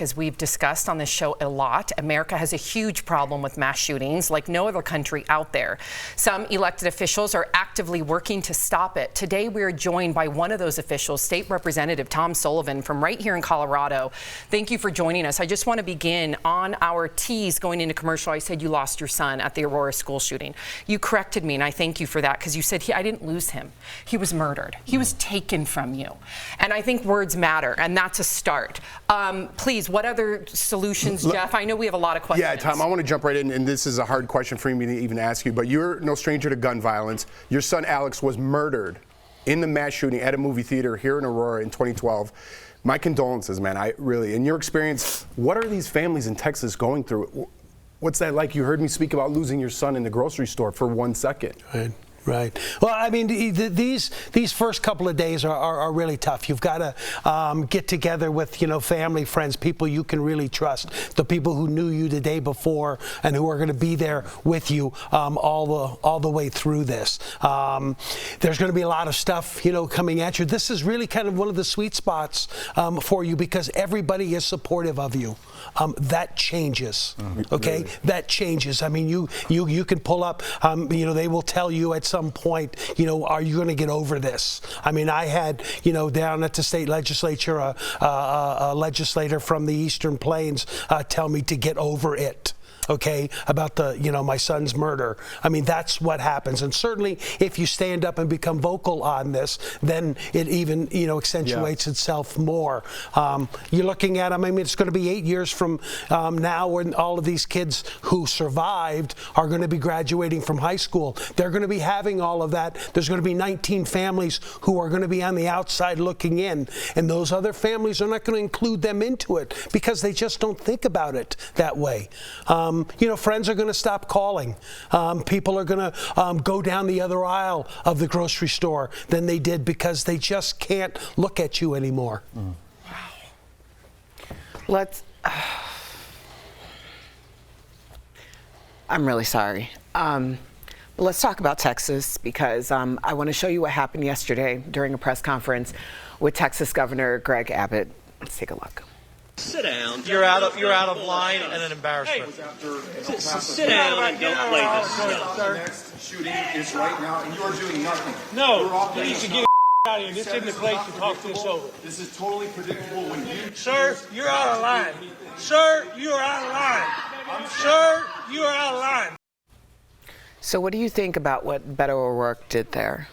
As we've discussed on this show a lot, America has a huge problem with mass shootings like no other country out there. Some elected officials are actively working to stop it. Today, we are joined by one of those officials, State Representative Tom Sullivan from right here in Colorado. Thank you for joining us. I just want to begin on our tease going into commercial. I said you lost your son at the Aurora school shooting. You corrected me, and I thank you for that, because you said I didn't lose him. He was murdered. He was taken from you. And I think words matter, and that's a start. Please, what other solutions, Jeff? I know we have a lot of questions. Yeah, Tom, I want to jump right in, and this is a hard question for me to even ask you, but you're no stranger to gun violence. Your son, Alex, was murdered in the mass shooting at a movie theater here in Aurora in 2012. My condolences, man. In your experience, what are these families in Texas going through? What's that like? You heard me speak about losing your son in the grocery store for 1 second. Right. Well, I mean, these first couple of days are really tough. You've got to get together with, family, friends, people you can really trust, the people who knew you the day before and who are going to be there with you all the way through this. There's going to be a lot of stuff, coming at you. This is really kind of one of the sweet spots for you, because everybody is supportive of you. That changes. Okay, really? That changes. I mean, you can pull up. They will tell you at some point, are you going to get over this? I mean, I had, down at the state legislature, a legislator from the Eastern Plains tell me to get over it. Okay, about my son's murder. I mean, that's what happens. And certainly if you stand up and become vocal on this, then it even, accentuates itself more. You're looking at, it's going to be 8 years from now when all of these kids who survived are going to be graduating from high school. They're going to be having all of that. There's going to be 19 families who are going to be on the outside looking in. And those other families are not going to include them into it because they just don't think about it that way. Friends are going to stop calling. People are going to go down the other aisle of the grocery store than they did because they just can't look at you anymore. Wow. I'm really sorry. Let's talk about Texas, because I want to show you what happened yesterday during a press conference with Texas Governor Greg Abbott. Let's take a look. Sit down. You're out of line and an embarrassment. Hey, sit down and don't play this. The next shooting is right now, and you are doing nothing. No, you need to get out of here. This isn't the place to talk this over. This is totally predictable when you... Sir, you're out of line. Sir, you are out of line. Sir, you are out of line. So what do you think about what Beto O'Rourke did there?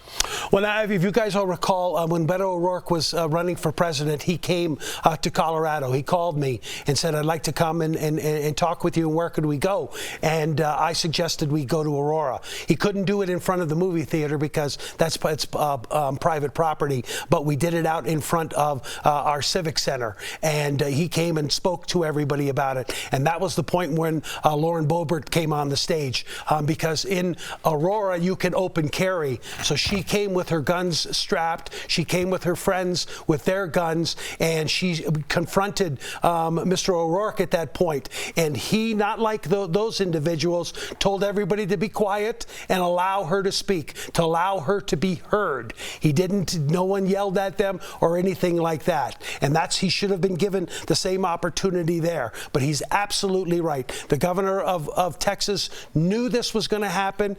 Well, if you guys all recall, when Beto O'Rourke was running for president, he came to Colorado. He called me and said, I'd like to come and talk with you, and where could we go? And I suggested we go to Aurora. He couldn't do it in front of the movie theater because it's private property, but we did it out in front of our civic center. And he came and spoke to everybody about it. And that was the point when Lauren Boebert came on the stage, because in Aurora, you can open carry. So she came with her guns strapped. She came with her friends with their guns, and she confronted Mr. O'Rourke at that point. And he, not like those individuals, told everybody to be quiet and allow her to speak, to allow her to be heard. No one yelled at them or anything like that. And he should have been given the same opportunity there. But he's absolutely right. The governor of Texas knew this was going to happen.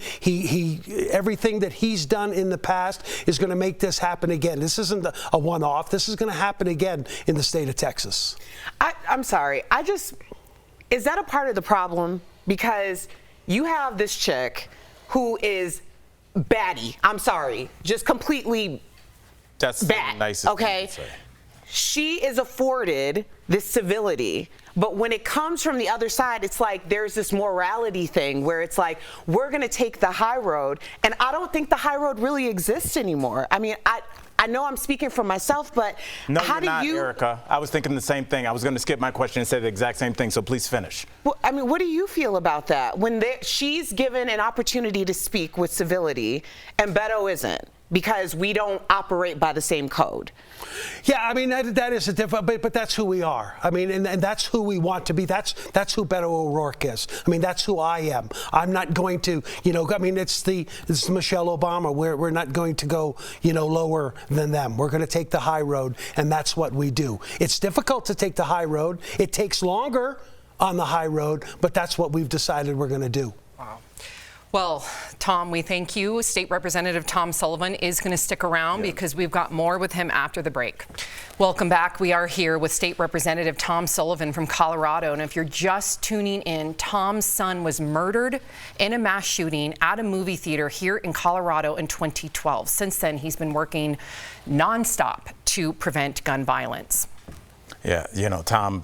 Everything that he's done in the past is going to make this happen again. This isn't a one-off. This is going to happen again in the state of Texas. I'm sorry. Is that a part of the problem? Because you have this chick who is batty. I'm sorry. Just completely That's bad. The nicest okay? thing to say. She is afforded this civility, but when it comes from the other side, it's like there's this morality thing where it's like, we're going to take the high road, and I don't think the high road really exists anymore. I mean, I know I'm speaking for myself, but no, how do you... Erica. I was thinking the same thing. I was going to skip my question and say the exact same thing, so please finish. Well, I mean, what do you feel about that? When she's given an opportunity to speak with civility and Beto isn't? because we don't operate by the same code. Yeah, I mean, that is a different, but that's who we are. I mean, and that's who we want to be. That's who Beto O'Rourke is. I mean, that's who I am. I'm not going to, I mean, it's Michelle Obama. We're not going to go, lower than them. We're going to take the high road, and that's what we do. It's difficult to take the high road. It takes longer on the high road, but that's what we've decided we're going to do. Wow. Well, Tom, we thank you. State Representative Tom Sullivan is going to stick around because we've got more with him after the break. Welcome back. We are here with State Representative Tom Sullivan from Colorado. And if you're just tuning in, Tom's son was murdered in a mass shooting at a movie theater here in Colorado in 2012. Since then, he's been working nonstop to prevent gun violence. Yeah, Tom,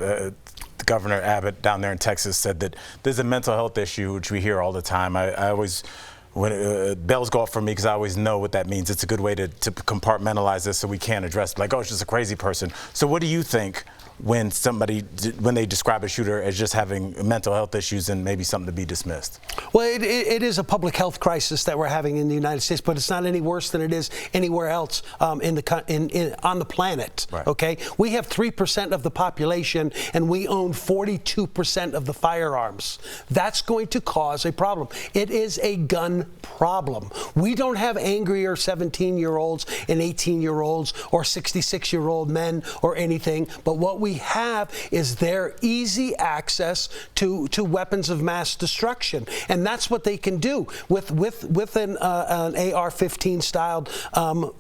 Governor Abbott down there in Texas said that there's a mental health issue, which we hear all the time. I always, when bells go off for me, because I always know what that means. It's a good way to compartmentalize this so we can't address it. Like, oh, it's just a crazy person. So what do you think when they describe a shooter as just having mental health issues and maybe something to be dismissed? Well, it is a public health crisis that we're having in the United States, but it's not any worse than it is anywhere else on the planet. Right. Okay, we have 3% of the population, and we own 42% of the firearms. That's going to cause a problem. It is a gun problem. We don't have angrier 17-year-olds and 18-year-olds or 66-year-old men or anything, but what we have is their easy access to weapons of mass destruction, and that's what they can do with an AR-15 styled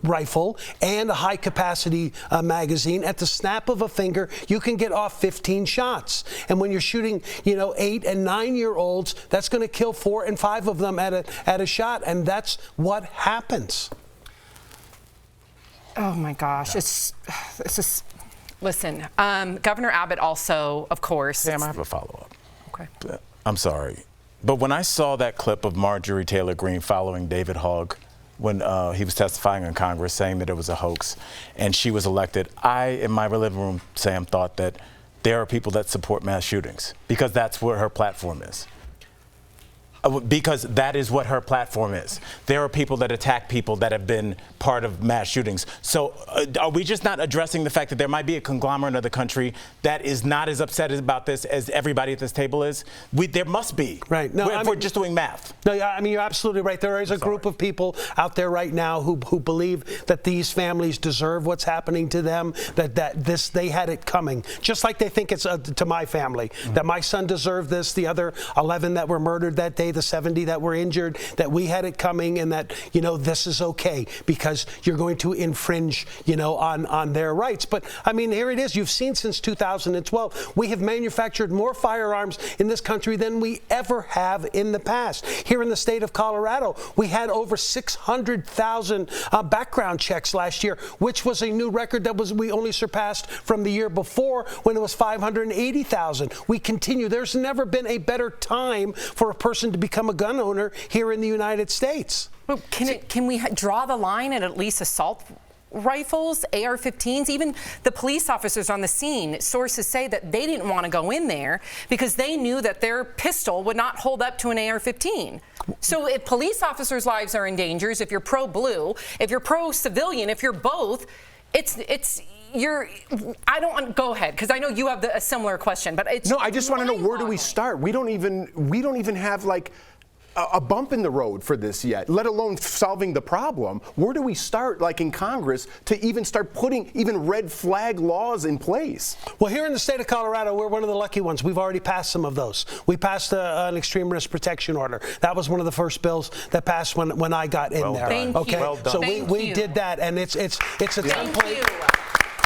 rifle and a high capacity magazine. At the snap of a finger, you can get off 15 shots, and when you're shooting 8 and 9-year-olds, that's going to kill 4 and 5 of them at a shot, and that's what happens. Oh my gosh, it's just. Listen, Governor Abbott also, of course. Sam, I have a follow-up. Okay. I'm sorry, but when I saw that clip of Marjorie Taylor Greene following David Hogg when he was testifying in Congress saying that it was a hoax and she was elected, I, in my living room, Sam, thought that there are people that support mass shootings because that's what her platform is. Because that is what her platform is. There are people that attack people that have been part of mass shootings. So are we just not addressing the fact that there might be a conglomerate of the country that is not as upset about this as everybody at this table is? There must be. Right. No, if we're just doing math. No, I mean, you're absolutely right. There is a group of people out there right now who believe that these families deserve what's happening to them, that they had it coming. Just like they think it's to my family, that my son deserved this, the other 11 that were murdered that day, the 70 that were injured, that we had it coming, and that this is okay because you're going to infringe on their rights. But I mean, here it is. You've seen since 2012 we have manufactured more firearms in this country than we ever have in the past. Here in the state of Colorado, we had over 600,000 background checks last year, which was a new record that we only surpassed from the year before when it was 580,000. We continue. There's never been a better time for a person to become a gun owner here in the United States. Well, can we draw the line at least assault rifles, AR-15s? Even the police officers on the scene, sources say that they didn't want to go in there because they knew that their pistol would not hold up to an AR-15. So if police officers' lives are in danger, if you're pro-blue, if you're pro-civilian, if you're both, I don't want, go ahead, because I know you have a similar question, but it's. No, I just want to know, where do we start? We don't even have like a bump in the road for this yet, let alone solving the problem. Where do we start, like in Congress, to even start putting even red flag laws in place? Well, here in the state of Colorado, we're one of the lucky ones. We've already passed some of those. We passed an extreme risk protection order. That was one of the first bills that passed when I got in there. Thank okay, you. Well done. So we did that, and it's a template. Thank you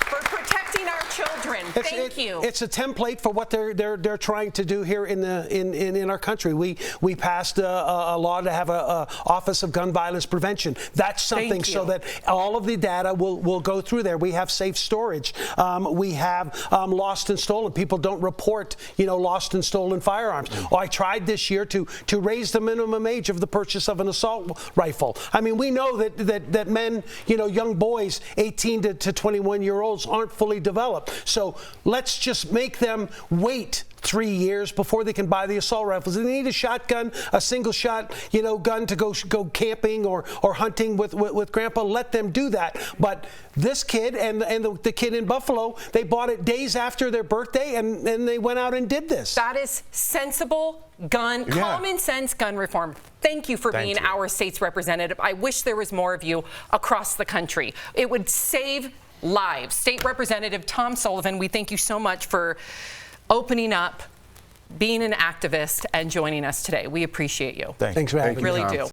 for protecting our children. Thank you. It's a template for what they're trying to do here in our country. We passed a law to have a Office of Gun Violence Prevention. That's something so that all of the data will go through there. We have safe storage. We have lost and stolen. People don't report lost and stolen firearms. I tried this year to raise the minimum age of the purchase of an assault rifle. I mean, we know that men, young boys, 18 to 21-year-olds aren't fully developed. So let's just make them wait 3 years before they can buy the assault rifles. If they need a shotgun, a single shot, gun to go camping or hunting with Grandpa, let them do that. But this kid and the kid in Buffalo, they bought it days after their birthday, and they went out and did this. That is sensible common sense gun reform. Thank you for being our state's representative. I wish there was more of you across the country. It would save lives. State Representative Tom Sullivan, we thank you so much for opening up, being an activist, and joining us today. We appreciate you. Thanks for having me. Really do.